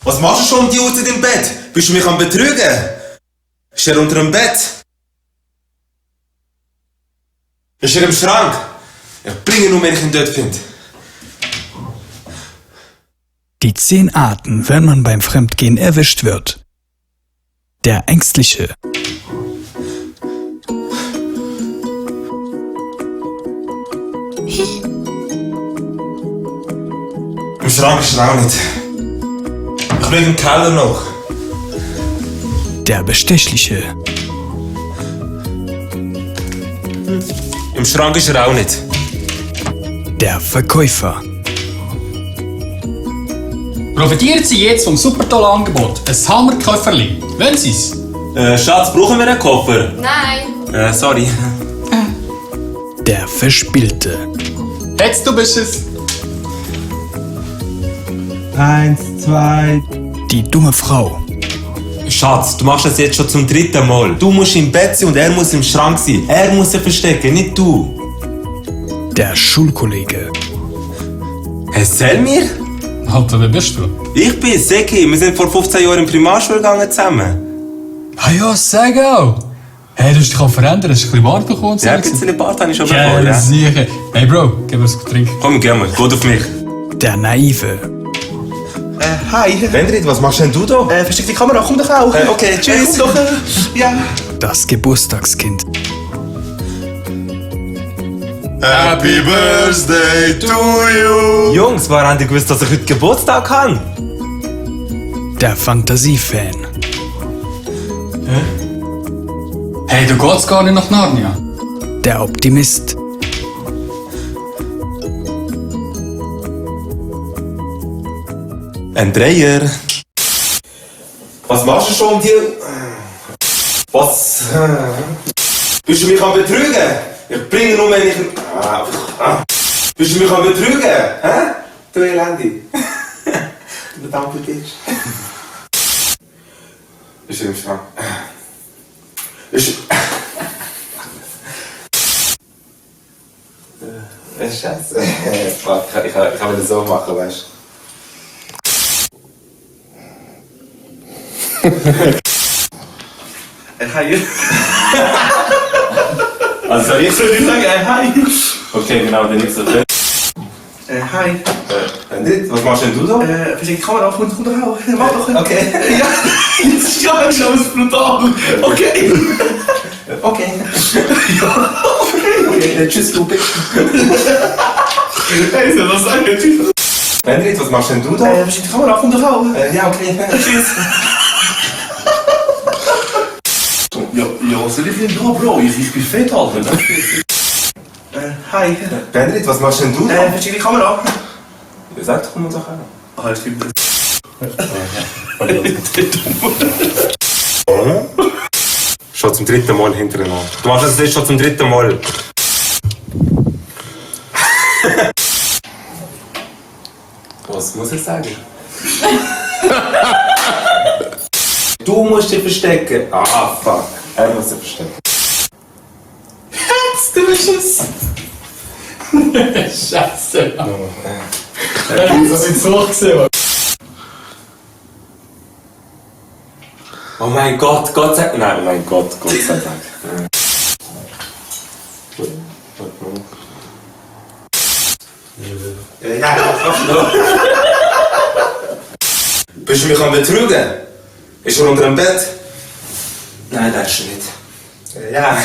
Was machst du schon um die Uhrzeit im Bett? Bist du mich am Betrügen? Ist er unter dem Bett? Ist er im Schrank? Ich bringe ihn um, wenn ich ihn dort finde. Die 10 Arten, wenn man beim Fremdgehen erwischt wird. Der Ängstliche. Im Schrank ist er auch nicht. Ich schaue im Keller noch. Der Bestechliche. Im Schrank ist er auch nicht. Der Verkäufer. Profitieren Sie jetzt vom super tollen Angebot. Ein Hammerköfferli. Wollen Sie es? Schatz, brauchen wir einen Koffer? Nein. Sorry. Der Verspielte. Jetzt, du bist es. 1, 2. Die dumme Frau. Schatz, du machst das jetzt schon zum 3. Mal. Du musst im Bett sein und er muss im Schrank sein. Er muss sich verstecken, nicht du. Der Schulkollege. Erzähl mir. Alter, wer bist du? Ich bin Seki. Wir sind vor 15 Jahren in die Primarschule gegangen zusammen. Ah ja, sag auch. Hey, du hast dich auch verändert. Hast du ein bisschen Bart bekommen? Ja, ein bisschen Bart habe ich schon Ja, bekommen. Ja. sicher. Hey Bro, gib mir ein Trink. Komm, geh mal. Geht auf mich. Der Naive. Hi. Wendrit, was machst denn du da? Versteck die Kamera, komm doch auch. Okay, tschüss. Komm doch. Ja. Das Geburtstagskind. Happy Birthday to you. Jungs, woher habt ihr gewusst, dass ich heute Geburtstag habe? Der Fantasiefan. Hey, du geht's gar nicht nach Narnia. Der Optimist. Ein Dreier. Was machst du schon um die... Was... Bist du mich am Betrügen? Ich bringe nur, wenn ich... Bist du mich am Betrügen? Hä? Du Elendi. Du bedanke dich. Ist er im Schrank? Ist er... Scheiße. Fuck, ich kann das so machen, weißt du. Hi. Also ich soll nicht sagen, hi. Okay, genau, dann nicht so viel. Hi. Was machst denn du da? Versteck die Kamera, komm doch auch. Mach doch. Okay. Ja. Jetzt ja, schon ist brutal. Okay. Okay. Ja. Okay, tschüss, du Bitch. Hey, soll das sagen? Tschüss. Wendrit, was machst denn du da? Versteck die Kamera, komm doch auch. Ja, okay. Tschüss. Ja, was soll ich denn da, Bro? Ich bin fett, Alter. Hi. Wendrit, was machst denn du da? Versteck die Kamera. Ja, sag doch, komm uns auch an. Halt, ich bin... Schon zum 3. Mal hintereinander. Du machst das jetzt schon zum 3. Mal. Was muss ich sagen? Du musst dich verstecken. Ah, fuck. Er muss sich verstecken. Jetzt, du bist es. Scheiße. Das ist so gesehen. Oh mein Gott, Gott sei Dank. Nein, oh mein Gott, Gott sei Dank. Ja, bist du mich am Betrügen? Ist er unter dem Bett? Nein, das ist er nicht. Ja.